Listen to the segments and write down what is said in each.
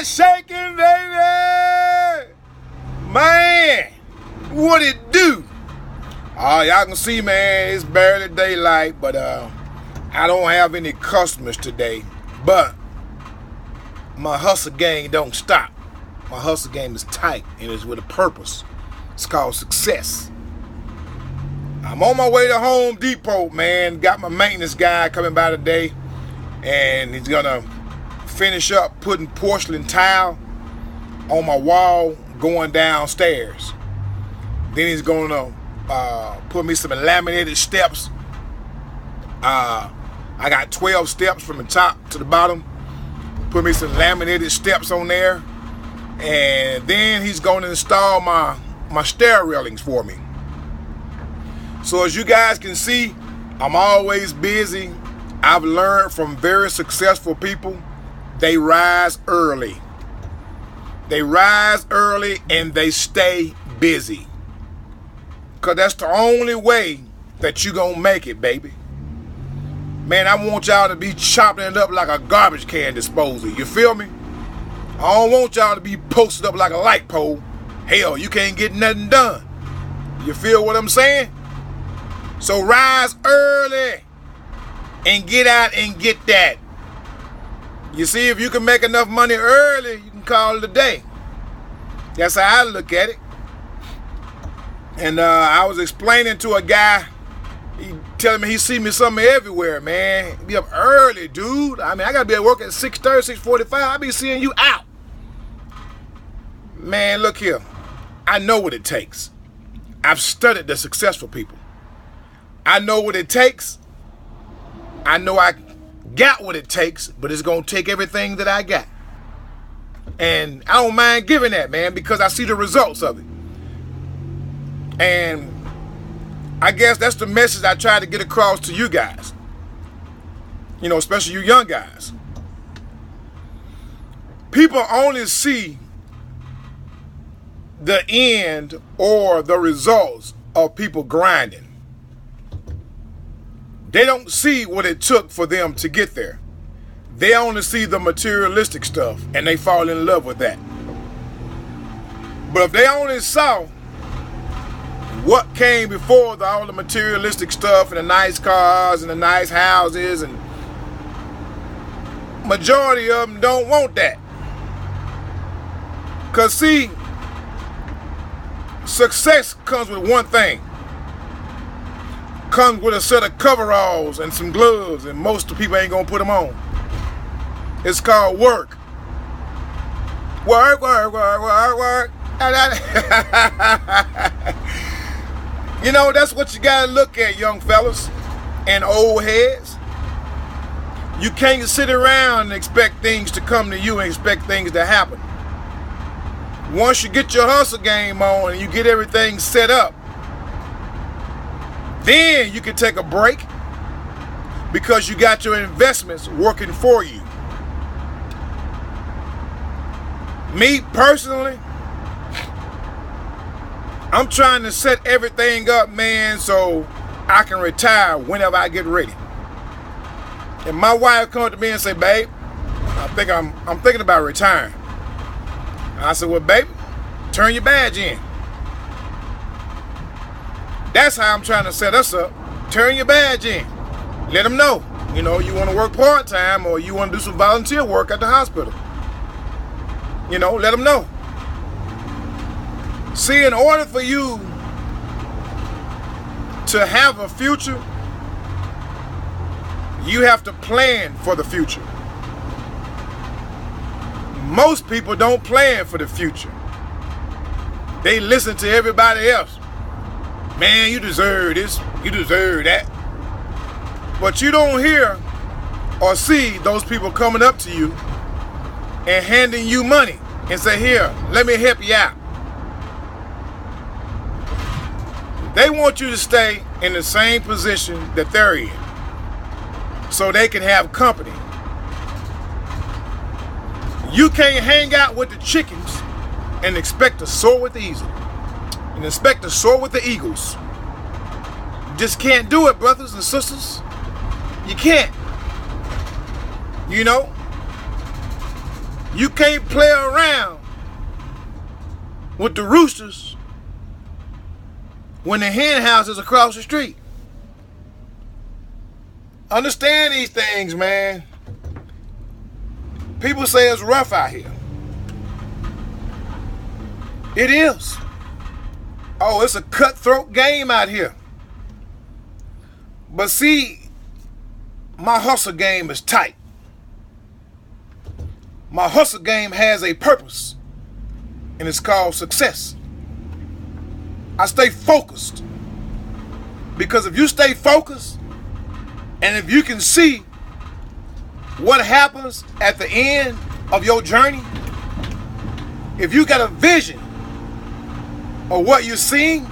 shaking, baby. Man, what it do? Y'all can see, man, it's barely daylight, but I don't have any customers today. But my hustle game don't stop. My hustle game is tight and it's with a purpose. It's called success. I'm on my way to Home Depot, man. Got my maintenance guy coming by today, and he's gonna finish up putting porcelain tile on my wall going downstairs. Then he's gonna put me some laminated steps. I got 12 steps from the top to the bottom. Put me some laminated steps on there, and then he's gonna install my stair railings for me. So as you guys can see, I'm always busy. I've learned from very successful people, they rise early. They rise early and they stay busy. Because that's the only way that you gonna make it, baby. Man, I want y'all to be chopping it up like a garbage can disposal. You feel me? I don't want y'all to be posted up like a light pole. Hell, you can't get nothing done. You feel what I'm saying? So rise early and get out and get that. You see, if you can make enough money early, you can call it a day. That's how I look at it. And I was explaining to a guy, he telling me he see me something everywhere, man. Be up early, dude. I mean, I got to be at work at 6:30, 6:45. I be seeing you out. Man, look here. I know what it takes. I've studied the successful people. I know what it takes. I know I got what it takes, but it's going to take everything that I got. And I don't mind giving that, man, because I see the results of it. And I guess that's the message I try to get across to you guys. You know, especially you young guys. People only see the end or the results of people grinding. They don't see what it took for them to get there. They only see the materialistic stuff and they fall in love with that. But if they only saw what came before all the materialistic stuff and the nice cars and the nice houses, and majority of them don't want that. Because see, success comes with one thing. Comes with a set of coveralls and some gloves, and most of the people ain't gonna put them on. It's called work. Work, work, work, work, work. You know, that's what you gotta look at, young fellas and old heads. You can't sit around and expect things to come to you and expect things to happen. Once you get your hustle game on and you get everything set up, then you can take a break because you got your investments working for you. Me personally, I'm trying to set everything up, man, so I can retire whenever I get ready. And my wife come to me and say, babe, I'm thinking about retiring. I said, well, baby, turn your badge in. That's how I'm trying to set us up. Turn your badge in. Let them know, you know, you want to work part-time or you want to do some volunteer work at the hospital. You know, let them know. See, in order for you to have a future, you have to plan for the future. Most people don't plan for the future. They listen to everybody else. Man, you deserve this, you deserve that. But you don't hear or see those people coming up to you and handing you money and say, here, let me help you out. They want you to stay in the same position that they're in so they can have company. You can't hang out with the chickens and expect to soar with the eagles. And expect to soar with the eagles. You just can't do it, brothers and sisters. You can't. You know? You can't play around with the roosters when the hen house is across the street. Understand these things, man. People say it's rough out here. It is. Oh, it's a cutthroat game out here. But see, my hustle game is tight. My hustle game has a purpose, and it's called success. I stay focused, because if you stay focused, and if you can see what happens at the end of your journey, if you got a vision of what you're seeing,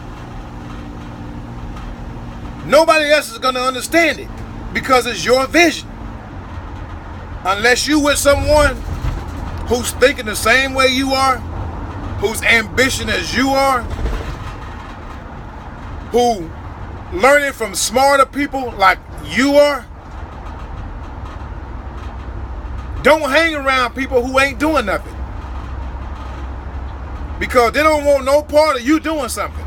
nobody else is going to understand it, because it's your vision. Unless you with someone who's thinking the same way you are, who's ambitious as you are, who learning from smarter people like you are. Don't hang around people who ain't doing nothing, because they don't want no part of you doing something.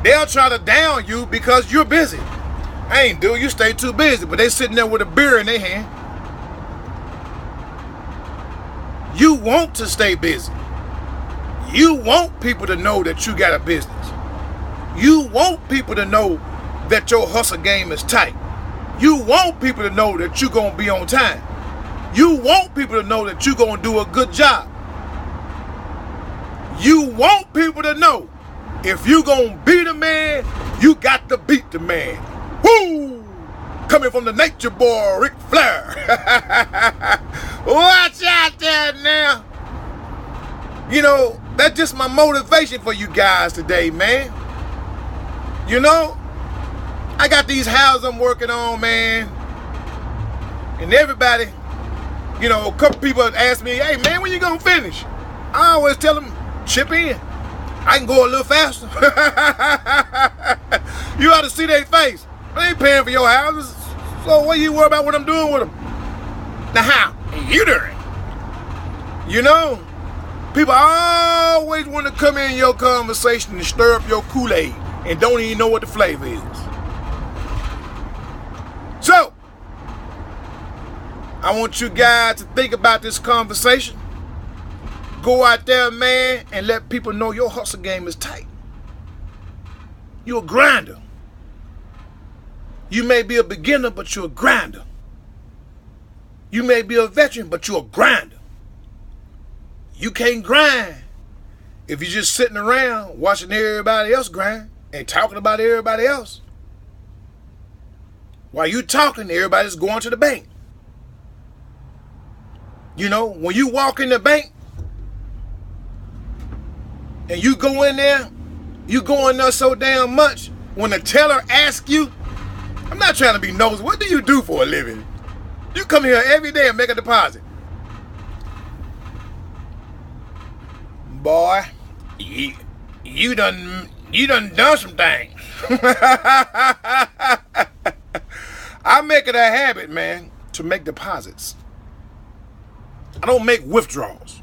They'll try to down you because you're busy. I ain't you stay too busy, but they sitting there with a beer in their hand. You want to stay busy. You want people to know that you got a business. You want people to know that your hustle game is tight. You want people to know that you're going to be on time. You want people to know that you're going to do a good job. You want people to know if you're going to be the man, you got to beat the man. Woo! Coming from the nature boy, Ric Flair. Watch out there now. You know, that's just my motivation for you guys today, man. You know, I got these houses I'm working on, man. And everybody, you know, a couple people ask me, hey, man, when you going to finish? I always tell them, chip in. I can go a little faster. You ought to see their face. They ain't paying for your houses. So what you worry about what I'm doing with them? Now how? You doing? You know, people always want to come in your conversation and stir up your Kool-Aid and don't even know what the flavor is. So, I want you guys to think about this conversation. Go out there, man, and let people know your hustle game is tight. You're a grinder. You may be a beginner, but you're a grinder. You may be a veteran, but you're a grinder. You can't grind if you're just sitting around watching everybody else grind and talking about everybody else. While you talking, everybody's going to the bank. You know, when you walk in the bank and you go in there, you go in there so damn much, when the teller asks you, I'm not trying to be nosy, what do you do for a living? You come here every day and make a deposit. Boy, you done some things. I make it a habit, man, to make deposits. I don't make withdrawals.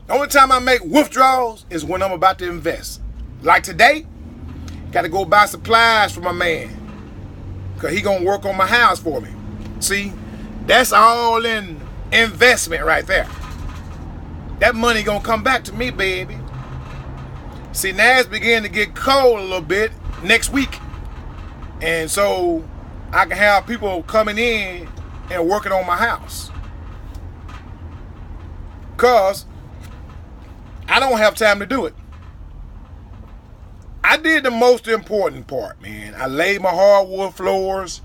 The only time I make withdrawals is when I'm about to invest. Like today, got to go buy supplies for my man, because he going to work on my house for me. See, that's all in investment right there. That money going to come back to me, baby. See, now it's beginning to get cold a little bit next week. And so I can have people coming in and working on my house. Because I don't have time to do it. I did the most important part, man. I laid my hardwood floors.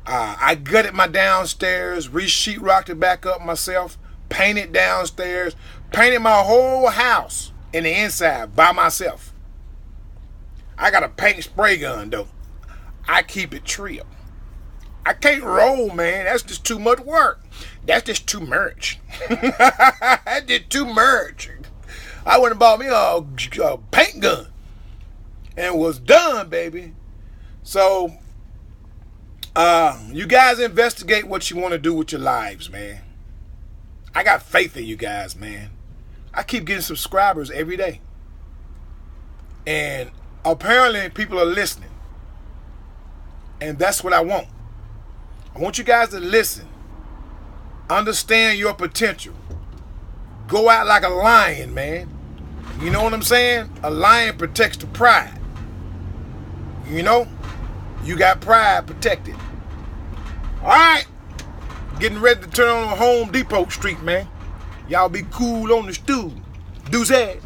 I gutted my downstairs, re-sheetrocked it back up myself, painted downstairs, painted my whole house in the inside by myself. I got a paint spray gun, though. I keep it trim. I can't roll, man. That's just too much work. That's just too much. That's just too much. I went and bought me a paint gun. And it was done, baby. So, you guys investigate what you want to do with your lives, man. I got faith in you guys, man. I keep getting subscribers every day. And apparently people are listening. And that's what I want. I want you guys to listen. Understand your potential. Go out like a lion, man. You know what I'm saying? A lion protects the pride. You know? You got pride protected. All right. Getting ready to turn on Home Depot Street, man. Y'all be cool on the stool. Deuce head.